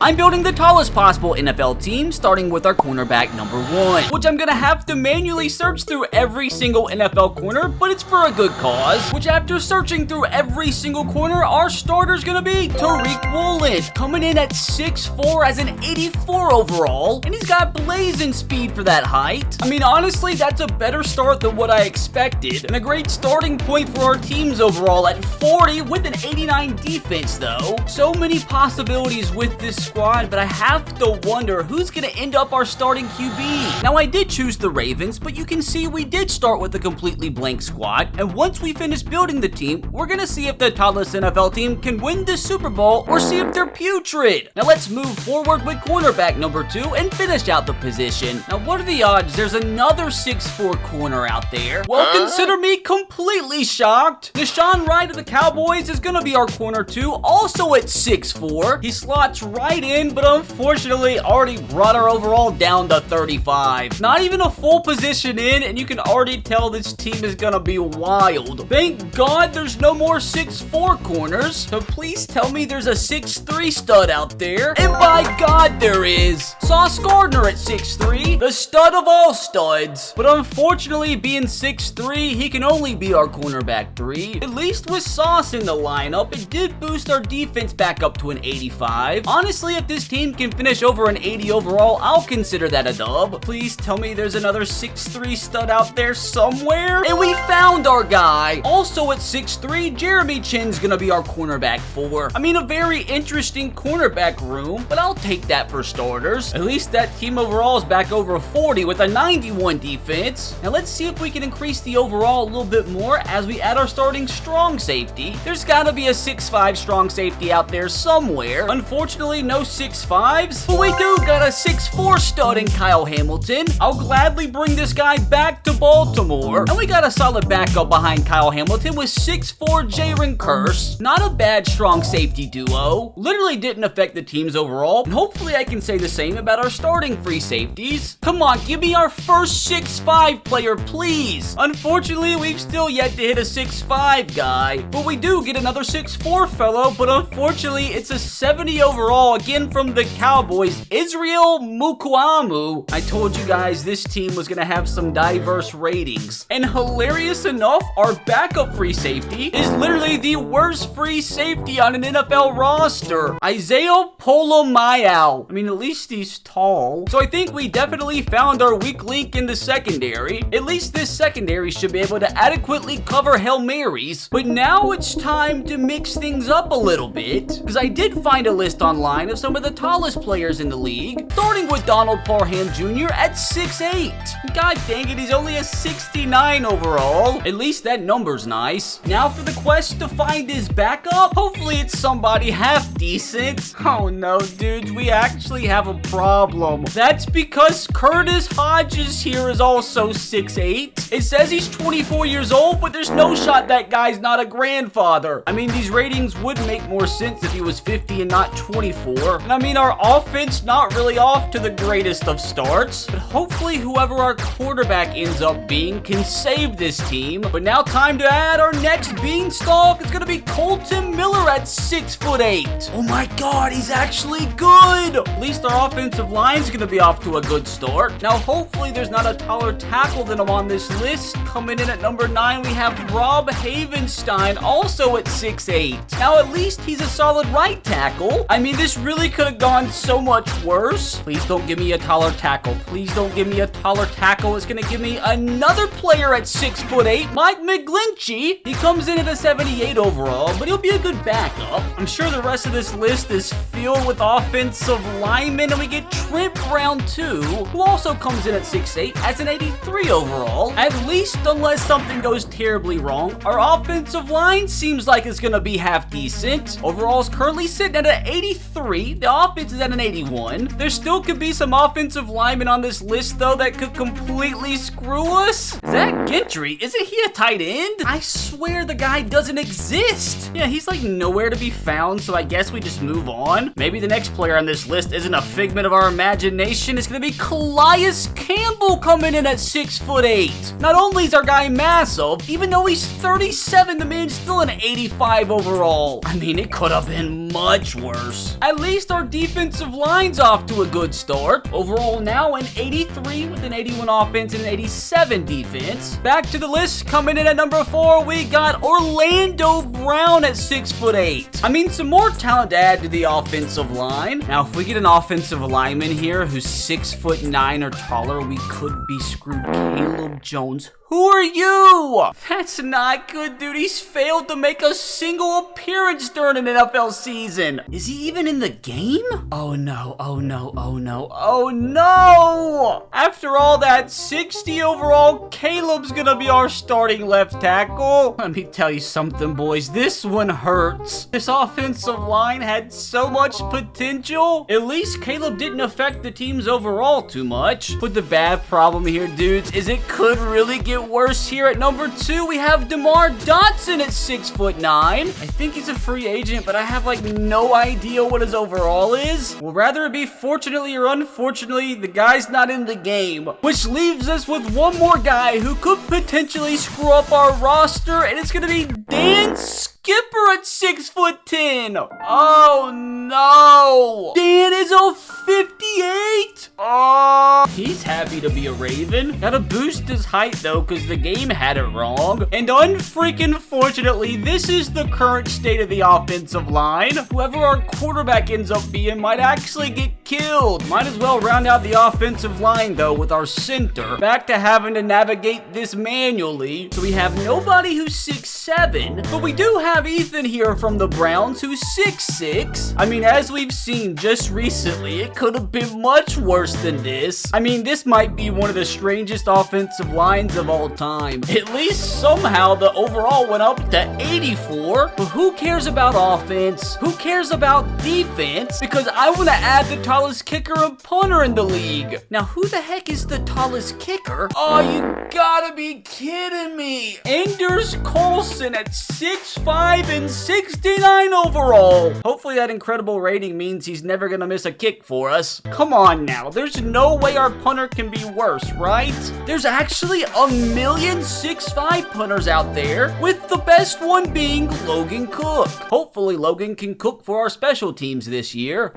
I'm building the tallest possible NFL team, starting with our cornerback number 1, which I'm gonna have to manually search through every single NFL corner, but it's for a good cause, which after searching through every single corner, our starter's gonna be Tariq Woolen, coming in at 6'4" as an 84 overall, and he's got blazing speed for that height. I mean, honestly, that's a better start than what I expected, and a great starting point for our teams overall at 40 with an 89 defense though. So many possibilities with this squad, but I have to wonder who's going to end up our starting QB. Now, I did choose the Ravens, but you can see we did start with a completely blank squad, and once we finish building the team, we're going to see if the tallest NFL team can win the Super Bowl or see if they're putrid. Now, let's move forward with cornerback number 2 and finish out the position. Now, what are the odds there's another 6'4" corner out there? Well, consider me completely shocked. Deshaun Wright of the Cowboys is going to be our corner 2, also at 6'4". He slots right in, but unfortunately already brought our overall down to 35. Not even a full position in, and you can already tell this team is gonna be wild. Thank God there's no more 6'4" corners, so please tell me there's a 6'3" stud out there. And by God there is! Sauce Gardner at 6'3", the stud of all studs. But unfortunately, being 6'3", he can only be our cornerback 3. At least with Sauce in the lineup, it did boost our defense back up to an 85. Honestly, if this team can finish over an 80 overall, I'll consider that a dub. Please tell me there's another 6'3" stud out there somewhere. And we found our guy. Also at 6'3", Jeremy Chinn's gonna be our cornerback 4. I mean, a very interesting cornerback room, but I'll take that for starters. At least that team overall is back over 40 with a 91 defense. Now let's see if we can increase the overall a little bit more as we add our starting strong safety. There's gotta be a 6'5" strong safety out there somewhere. Unfortunately, no 6'5s, but we do got a 6'4" stud in Kyle Hamilton. I'll gladly bring this guy back to Baltimore. And we got a solid backup behind Kyle Hamilton with 6'4" Jaron Curse. Not a bad strong safety duo. Literally didn't affect the teams overall. And hopefully I can say the same about our starting free safeties. Come on, give me our first 6'5" player, please. Unfortunately, we've still yet to hit a 6'5" guy. But we do get another 6'4" fellow, but unfortunately it's a 70 overall, again from the Cowboys, Israel Mukuamu. I told you guys this team was gonna have some diverse ratings. And hilarious enough, our backup free safety is literally the worst free safety on an NFL roster. Isaiah Polomayau. I mean, at least he's tall. So I think we definitely found our weak link in the secondary. At least this secondary should be able to adequately cover Hail Marys. But now it's time to mix things up a little bit, because I did find a list online of some of the tallest players in the league, starting with Donald Parham Jr. at 6'8". God dang it, he's only a 69 overall. At least that number's nice. Now for the quest to find his backup. Hopefully it's somebody half decent. Oh no, dudes, we actually have a problem. That's because Curtis Hodges here is also 6'8". It says he's 24 years old, but there's no shot that guy's not a grandfather. I mean, these ratings would make more sense if he was 50 and not 24. And I mean, our offense not really off to the greatest of starts, but hopefully whoever our quarterback ends up being can save this team. But now time to add our next beanstalk. It's gonna be Colton Miller at 6'8". Oh my God, he's actually good. At least our offensive line's gonna be off to a good start. Now hopefully there's not a taller tackle than him on this list. Coming in at number 9, we have Rob Havenstein, also at 6'8". Now at least he's a solid right tackle. I mean, this really could have gone so much worse. Please don't give me a taller tackle. Please don't give me a taller tackle. It's gonna give me another player at 6'8", Mike McGlinchey. He comes in at a 78 overall, but he'll be a good backup. I'm sure the rest of this list is filled with offensive linemen, and we get Trent Brown too, who also comes in at 6'8" as an 83 overall. At least unless something goes terribly wrong, our offensive line seems like it's gonna be half decent. Overall is currently sitting at an 83. The offense is at an 81. There still could be some offensive linemen on this list though that could completely screw us. Is that Gentry? Isn't he a tight end? I swear the guy doesn't exist. Yeah, he's like nowhere to be found, so I guess we just move on. Maybe the next player on this list isn't a figment of our imagination. It's gonna be Calais Campbell coming in at 6'8". Not only is our guy massive, even though he's 37, the man's still an 85 overall. I mean, it could have been much worse. At least our defensive line's off to a good start. Overall now an 83 with an 81 offense and an 87 defense. Back to the list, coming in at number 4, we got Orlando Brown at 6'8". I mean, some more talent to add to the offensive line. Now, if we get an offensive lineman here who's 6'9" or taller, we could be screwed. Caleb Jones. Who are you? That's not good, dude. He's failed to make a single appearance during an NFL season. Is he even in the game? Oh no, oh no, oh no, oh no! After all that 60 overall, Caleb's gonna be our starting left tackle. Let me tell you something, boys. This one hurts. This offensive line had so much potential. At least Caleb didn't affect the team's overall too much. But the bad problem here, dudes, is it could really get worse. Here at number 2, we have DeMar Dotson at 6'9". I think he's a free agent, but I have like no idea what his overall is. Well, rather it be fortunately or unfortunately, the guy's not in the game, which leaves us with one more guy who could potentially screw up our roster, and it's gonna be Dan Skipper at 6'10". Oh no! Dan is a 58. Oh, he's happy to be a Raven. Gotta boost his height though, because the game had it wrong. And unfreaking fortunately, this is the current state of the offensive line. Whoever our quarterback ends up being might actually get killed. Might as well round out the offensive line though with our center. Back to having to navigate this manually. So we have nobody who's 6'7", but we do have Ethan here from the Browns who's 6'6". I mean, as we've seen just recently, it could have been much worse than this. I mean, this might be one of the strangest offensive lines of all time. At least somehow the overall went up to 84. But who cares about offense? Who cares about defense? Because I want to add the tallest kicker and punter in the league. Now, who the heck is the tallest kicker? Oh, you gotta be kidding me. Anders Carlson at 6'5" and 69 overall. Hopefully that incredible rating means he's never gonna miss a kick for us. Come on now, there's no way our punter can be worse, right? There's actually a million 6'5" punters out there, with the best one being Logan Cook. Hopefully Logan can cook for our special teams this year.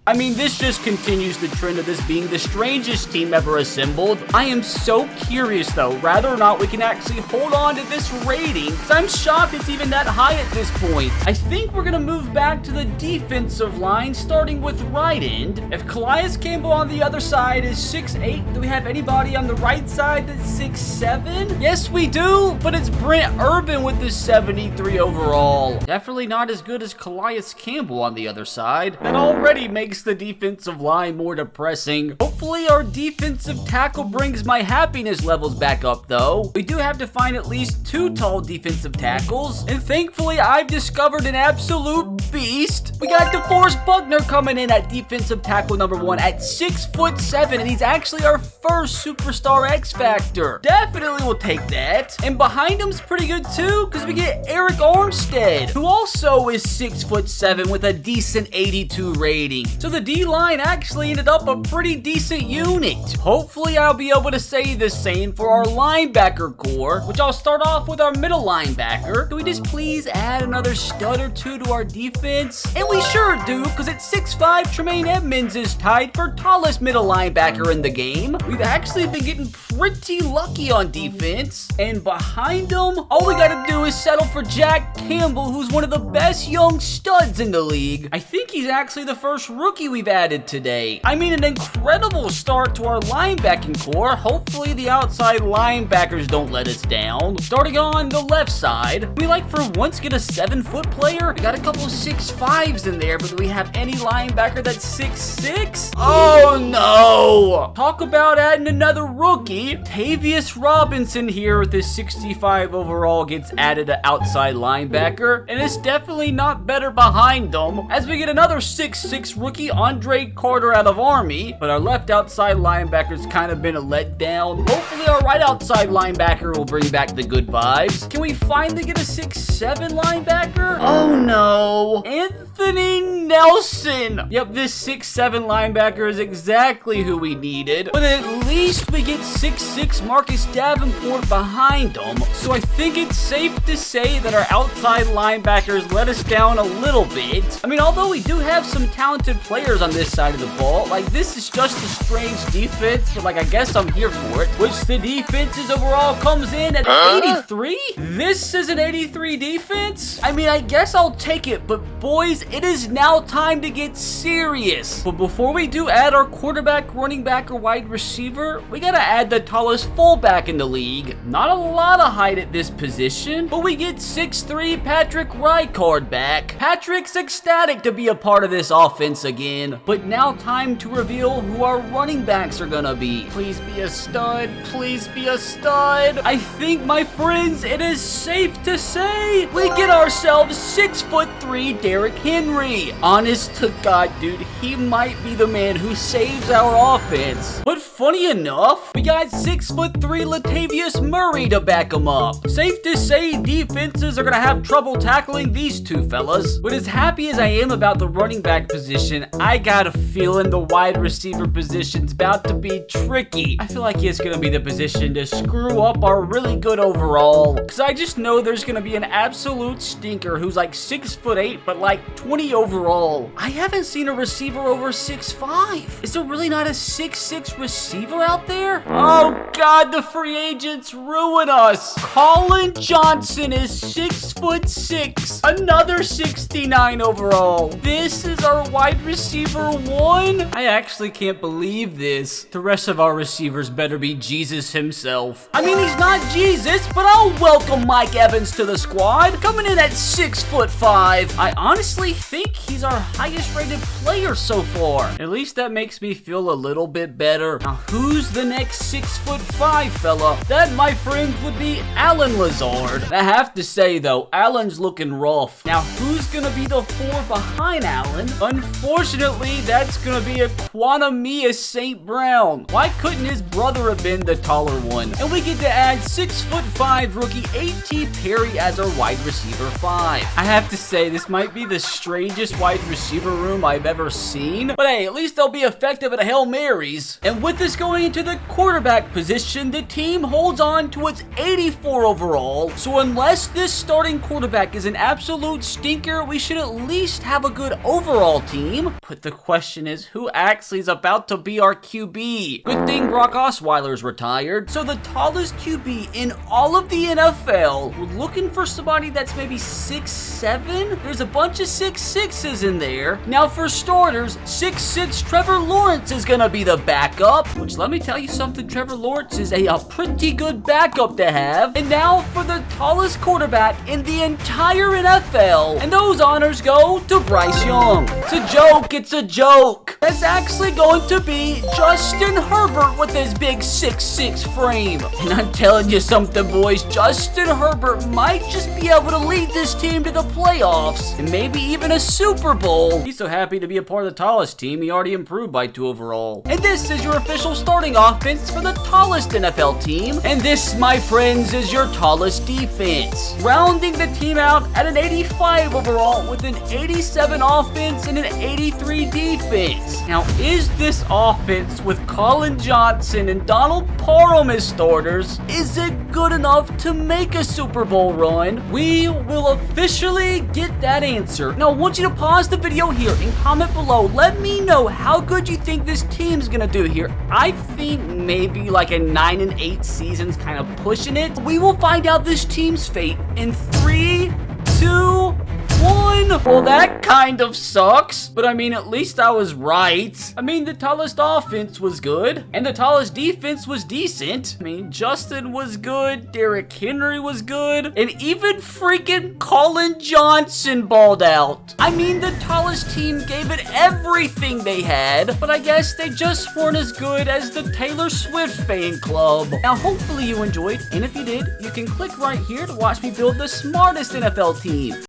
I mean, this just continues the trend of this being the strangest team ever assembled. I am so curious, though, whether or not we can actually hold on to this rating, because I'm shocked it's even that high at this point. I think we're going to move back to the defensive line, starting with right end. If Calais Campbell on the other side is 6'8", do we have anybody on the right side that's 6'7"? Yes, we do, but it's Brent Urban with the 73 overall. Definitely not as good as Calais Campbell on the other side. That already makes the defensive line more depressing. Hopefully our defensive tackle brings my happiness levels back up though. We do have to find at least 2 tall defensive tackles, and thankfully I've discovered an absolute beast. We got DeForest Buckner coming in at defensive tackle number 1 at 6'7", and he's actually our first superstar X Factor. Definitely will take that. And behind him's pretty good too, because we get Eric Armstead, who also is 6'7" with a decent 82 rating. So the D-line actually ended up a pretty decent unit. Hopefully I'll be able to say the same for our linebacker core, which I'll start off with our middle linebacker. Can we just please add another stud or 2 to our defense? And we sure do, because at 6'5", Tremaine Edmonds is tied for tallest middle linebacker in the game. We've actually been getting pretty lucky on defense. And behind him, all we gotta do is settle for Jack Campbell, who's one of the best young studs in the league. I think he's actually the first rookie we've added today. I mean, an incredible start to our linebacking core. Hopefully the outside linebackers don't let us down. Starting on the left side, we like for once get a 7-foot player. We got a couple 6'5s in there, but do we have any linebacker that's 6'6"? Oh no! Talk about adding another rookie. Tavius Robinson here with his 65 overall gets added to outside linebacker, and it's definitely not better behind them, as we get another 6'6" rookie, Andre Carter out of Army, but our left outside linebacker's kind of been a letdown. Hopefully our right outside linebacker will bring back the good vibes. Can we finally get a 6'7" linebacker? Oh no. Anthony Anthony Nelson. Yep, this 6'7" linebacker is exactly who we needed. But at least we get 6'6" Marcus Davenport behind him. So I think it's safe to say that our outside linebackers let us down a little bit. I mean, although we do have some talented players on this side of the ball, like this is just a strange defense, but like I guess I'm here for it. Which the defenses overall comes in at 83? This is an 83 defense? I mean, I guess I'll take it, but boys, it is now time to get serious. But before we do add our quarterback, running back, or wide receiver, we gotta add the tallest fullback in the league. Not a lot of height at this position, but we get 6'3" Patrick Ricard back. Patrick's ecstatic to be a part of this offense again. But now time to reveal who our running backs are gonna be. Please be a stud. Please be a stud. I think, my friends, it is safe to say we get ourselves 6'3" Derrick Henry. Honest to God, dude, he might be the man who saves our offense. But funny enough, we got 6'3" Latavius Murray to back him up. Safe to say defenses are gonna have trouble tackling these two fellas. But as happy as I am about the running back position, I got a feeling the wide receiver position's about to be tricky. I feel like it's gonna be the position to screw up our really good overall. Cause I just know there's gonna be an absolute stinker who's like 6'8", but like 20 overall. I haven't seen a receiver over 6'5". Is there really not a 6'6" receiver out there? Oh God, the free agents ruin us. Colin Johnson is 6'6", another 69 overall. This is our wide receiver 1. I actually can't believe this. The rest of our receivers better be Jesus himself. I mean, he's not Jesus, but I'll welcome Mike Evans to the squad, coming in at 6'5". I honestly think he's our highest rated player so far. At least that makes me feel a little bit better. Now, who's the next 6'5" fella? That, my friends, would be Alan Lazard. I have to say, though, Alan's looking rough. Now, who's gonna be the 4 behind Alan? Unfortunately, that's gonna be a Quanamia St. Brown. Why couldn't his brother have been the taller one? And we get to add 6'5" rookie A.T. Perry as our wide receiver 5. I have to say, this might be the strangest wide receiver room I've ever seen. But hey, at least they'll be effective at Hail Marys. And with this going into the quarterback position, the team holds on to its 84 overall. So unless this starting quarterback is an absolute stinker, we should at least have a good overall team. But the question is, who actually is about to be our QB? Good thing Brock Osweiler's retired. So the tallest QB in all of the NFL, we're looking for somebody that's maybe 6'7". There's a bunch of 6'6"s in there. Now for starters, 6'6" Trevor Lawrence is gonna be the backup, which let me tell you something, Trevor Lawrence is a pretty good backup to have. And now for the tallest quarterback in the entire NFL, and those honors go to Bryce Young. It's a joke, it's a joke. That's actually going to be Justin Herbert with his big 6'6" frame. And I'm telling you something, boys, Justin Herbert might just be able to lead this team to the playoffs and maybe even a Super Bowl. He's so happy to be a part of the tallest team, he already improved by 2 overall. And this is your official starting offense for the tallest NFL team. And this, my friends, is your tallest defense. Rounding the team out at an 85 overall with an 87 offense and an 83 defense. Now, is this offense with Colin Johnson and Donald Parham as starters, is it good enough to make a Super Bowl run? We will officially get that answer. Now, I want you to pause the video here and comment below. Let me know how good you think this team's gonna do here. I think maybe like a 9-8 season's kind of pushing it. We will find out this team's fate in 3, 2, 1. Well, that kind of sucks. But I mean, at least I was right. I mean, the tallest offense was good. And the tallest defense was decent. I mean, Justin was good. Derrick Henry was good. And even freaking Colin Johnson balled out. I mean, the tallest team gave it everything they had. But I guess they just weren't as good as the Taylor Swift fan club. Now, hopefully you enjoyed. And if you did, you can click right here to watch me build the smartest NFL team.